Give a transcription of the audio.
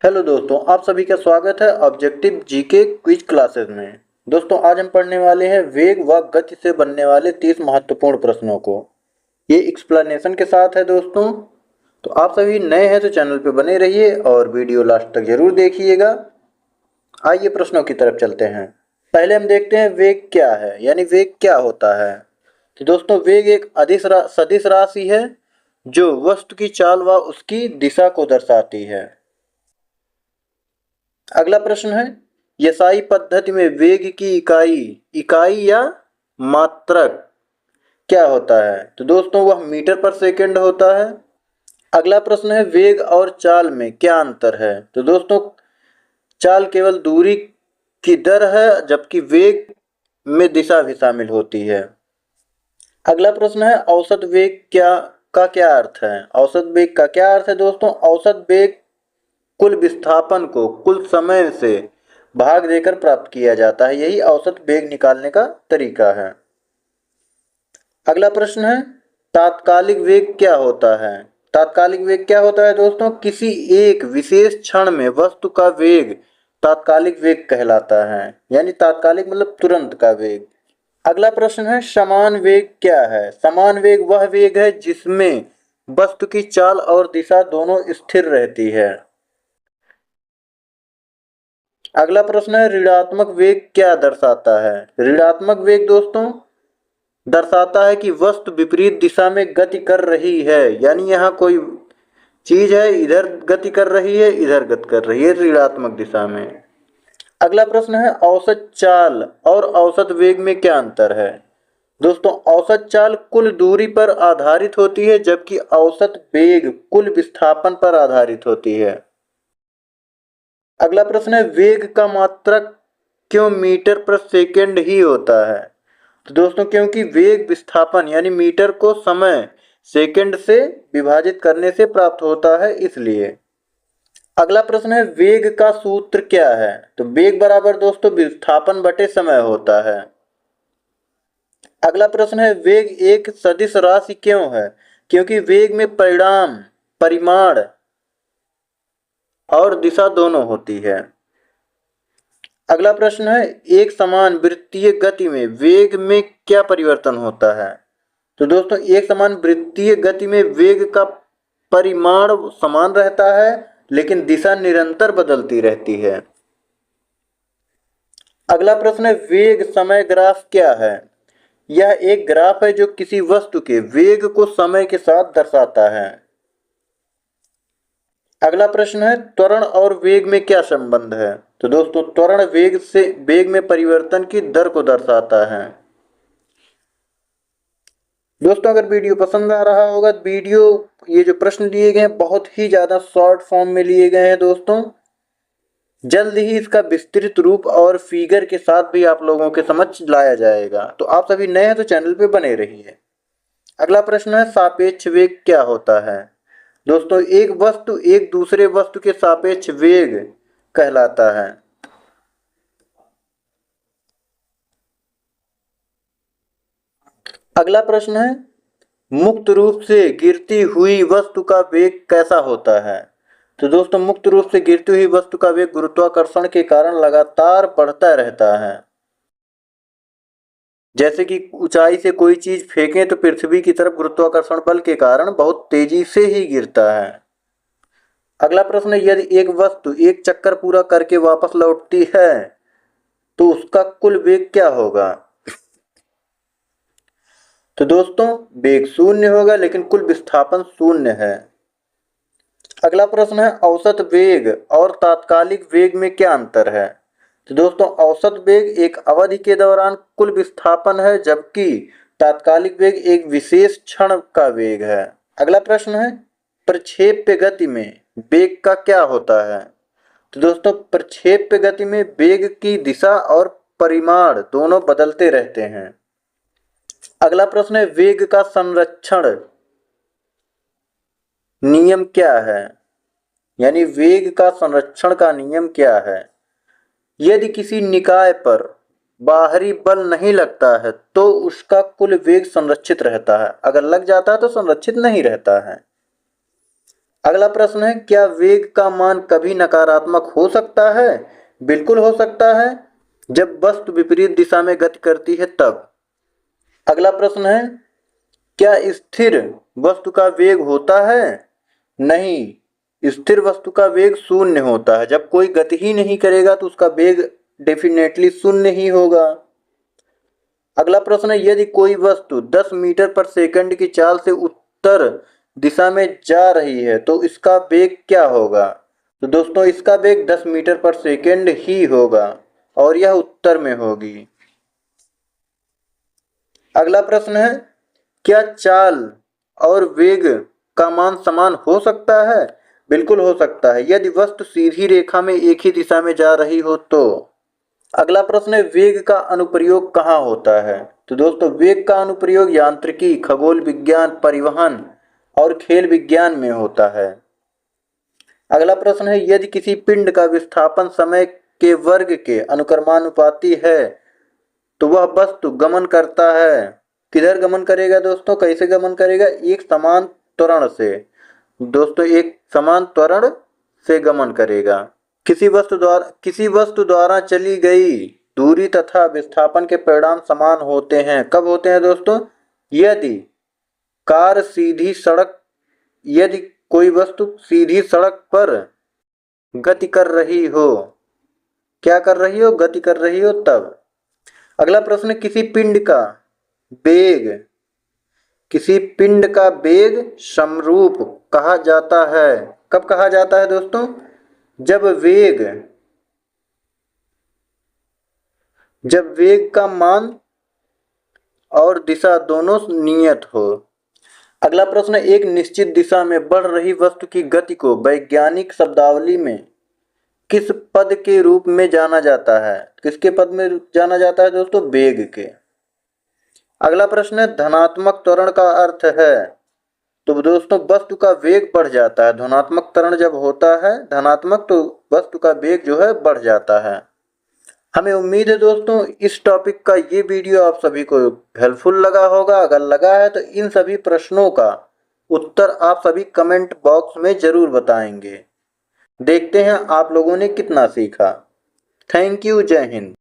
Hello दोस्तों, आप सभी का स्वागत है ऑब्जेक्टिव जीके क्विज क्लासेस में। दोस्तों, आज हम पढ़ने वाले हैं वेग व गति से बनने वाले 30 महत्वपूर्ण प्रश्नों को। ये एक्सप्लेनेशन के साथ है दोस्तों। तो आप सभी नए हैं तो चैनल पे बने रहिए और वीडियो लास्ट तक जरूर देखिएगा। आइए प्रश्नों की तरफ चलते हैं। पहले हम देखते हैं वेग क्या है, यानी वेग क्या होता है। तो दोस्तों, वेग एक सदिश राशि है जो वस्तु की चाल व उसकी दिशा को दर्शाती है। अगला प्रश्न है, यसाई पद्धति में वेग की इकाई या मात्रक क्या होता है। तो दोस्तों, वह मीटर पर सेकंड होता है। अगला प्रश्न है, वेग और चाल में क्या अंतर है। तो दोस्तों, चाल केवल दूरी की दर है, जबकि वेग में दिशा भी शामिल होती है। अगला प्रश्न है, औसत वेग क्या अर्थ है। औसत वेग का क्या अर्थ है दोस्तों। औसत वेग कुल विस्थापन को कुल समय से भाग देकर प्राप्त किया जाता है। यही औसत वेग निकालने का तरीका है। अगला प्रश्न है, तात्कालिक वेग क्या होता है। तात्कालिक वेग क्या होता है दोस्तों। किसी एक विशेष क्षण में वस्तु का वेग तात्कालिक वेग कहलाता है। यानी तात्कालिक मतलब तुरंत का वेग। अगला प्रश्न है, समान वेग क्या है। समान वेग वह वेग है जिसमें वस्तु की चाल और दिशा दोनों स्थिर रहती है। अगला प्रश्न है, ऋणात्मक वेग क्या दर्शाता है। ऋणात्मक वेग दोस्तों दर्शाता है कि वस्तु विपरीत दिशा में गति कर रही है। यानी यहाँ कोई चीज है, इधर गति कर रही है, इधर गति कर रही है, ऋणात्मक दिशा में। अगला प्रश्न है, औसत चाल और औसत वेग में क्या अंतर है। दोस्तों, औसत चाल कुल दूरी पर आधारित होती है, जबकि औसत वेग कुल विस्थापन पर आधारित होती है। अगला प्रश्न है, वेग का मात्रक क्यों मीटर पर सेकंड ही होता है। तो दोस्तों, क्योंकि वेग विस्थापन यानी मीटर को समय सेकंड से विभाजित करने से प्राप्त होता है, इसलिए। अगला प्रश्न है, वेग का सूत्र क्या है। तो वेग बराबर दोस्तों विस्थापन बटे समय होता है। अगला प्रश्न है, वेग एक सदिश राशि क्यों है। क्योंकि वेग में परिमाण और दिशा दोनों होती है। अगला प्रश्न है, एक समान वृत्तीय गति में वेग में क्या परिवर्तन होता है। तो दोस्तों, एक समान वृत्तीय गति में वेग का परिमाण समान रहता है, लेकिन दिशा निरंतर बदलती रहती है। अगला प्रश्न है, वेग समय ग्राफ क्या है। यह एक ग्राफ है जो किसी वस्तु के वेग को समय के साथ दर्शाता है। अगला प्रश्न है, त्वरण और वेग में क्या संबंध है। तो दोस्तों, त्वरण वेग में परिवर्तन की दर को दर्शाता है। दोस्तों, अगर वीडियो पसंद आ रहा होगा तो ये जो प्रश्न दिए गए हैं बहुत ही ज्यादा शॉर्ट फॉर्म में लिए गए हैं दोस्तों। जल्द ही इसका विस्तृत रूप और फिगर के साथ भी आप लोगों के समक्ष लाया जाएगा। तो आप सभी नए हैं तो चैनल पे बने रहिए। अगला प्रश्न है, सापेक्ष वेग क्या होता है। दोस्तों, एक वस्तु एक दूसरे वस्तु के सापेक्ष वेग कहलाता है। अगला प्रश्न है, मुक्त रूप से गिरती हुई वस्तु का वेग कैसा होता है। तो दोस्तों, मुक्त रूप से गिरती हुई वस्तु का वेग गुरुत्वाकर्षण के कारण लगातार बढ़ता रहता है। जैसे कि ऊंचाई से कोई चीज फेंकें तो पृथ्वी की तरफ गुरुत्वाकर्षण बल के कारण बहुत तेजी से ही गिरता है। अगला प्रश्न है, यदि एक वस्तु एक चक्कर पूरा करके वापस लौटती है तो उसका कुल वेग क्या होगा। तो दोस्तों, वेग शून्य होगा, लेकिन कुल विस्थापन शून्य है। अगला प्रश्न है, औसत वेग और तात्कालिक वेग में क्या अंतर है। तो दोस्तों, औसत वेग एक अवधि के दौरान कुल विस्थापन है, जबकि तात्कालिक वेग एक विशेष क्षण का वेग है। अगला प्रश्न है, प्रक्षेप्य गति में वेग का क्या होता है। तो दोस्तों, प्रक्षेप्य गति में वेग की दिशा और परिमाण दोनों बदलते रहते हैं। अगला प्रश्न है, वेग का संरक्षण नियम क्या है। यानी वेग का संरक्षण का नियम क्या है। यदि किसी निकाय पर बाहरी बल नहीं लगता है तो उसका कुल वेग संरक्षित रहता है, अगर लग जाता है तो संरक्षित नहीं रहता है। अगला प्रश्न है, क्या वेग का मान कभी नकारात्मक हो सकता है? बिल्कुल हो सकता है, जब वस्तु विपरीत दिशा में गति करती है तब। अगला प्रश्न है, क्या स्थिर वस्तु का वेग होता है? नहीं, स्थिर वस्तु का वेग शून्य होता है। जब कोई गति ही नहीं करेगा तो उसका वेग डेफिनेटली शून्य ही होगा। अगला प्रश्न है, यदि कोई वस्तु 10 मीटर पर सेकंड की चाल से उत्तर दिशा में जा रही है तो इसका वेग क्या होगा? तो दोस्तों इसका वेग 10 मीटर पर सेकंड ही होगा और यह उत्तर में होगी। अगला प्रश्न है, क्या चाल और वेग का मान समान हो सकता है? बिल्कुल हो सकता है, यदि वस्तु सीधी रेखा में एक ही दिशा में जा रही हो तो। अगला प्रश्न है, वेग का अनुप्रयोग कहाँ होता है? तो दोस्तों वेग का अनुप्रयोग यांत्रिकी, खगोल विज्ञान, परिवहन और खेल विज्ञान में होता है। अगला प्रश्न है, यदि किसी पिंड का विस्थापन समय के वर्ग के अनुक्रमानुपाती है तो वह वस्तु गमन करता है। किधर गमन करेगा दोस्तों? कैसे गमन करेगा? एक समान त्वरण से। दोस्तों एक समान त्वरण से गमन करेगा। किसी वस्तु द्वारा चली गई दूरी तथा विस्थापन के परिणाम समान होते हैं। कब होते हैं दोस्तों? यदि कोई वस्तु सीधी सड़क पर गति कर रही हो, क्या कर रही हो? गति कर रही हो तब। अगला प्रश्न, किसी पिंड का वेग समरूप कहा जाता है। कब कहा जाता है दोस्तों? जब वेग का मान और दिशा दोनों नियत हो। अगला प्रश्न, एक निश्चित दिशा में बढ़ रही वस्तु की गति को वैज्ञानिक शब्दावली में किस पद के रूप में जाना जाता है? किसके पद में जाना जाता है दोस्तों? वेग के। अगला प्रश्न है, धनात्मक त्वरण का अर्थ है। तो दोस्तों वस्तु का वेग बढ़ जाता है। धनात्मक त्वरण जब होता है धनात्मक तो वस्तु का वेग जो है बढ़ जाता है। हमें उम्मीद है दोस्तों इस टॉपिक का ये वीडियो आप सभी को हेल्पफुल लगा होगा। अगर लगा है तो इन सभी प्रश्नों का उत्तर आप सभी कमेंट बॉक्स में जरूर बताएंगे। देखते हैं आप लोगों ने कितना सीखा। थैंक यू, जय हिंद।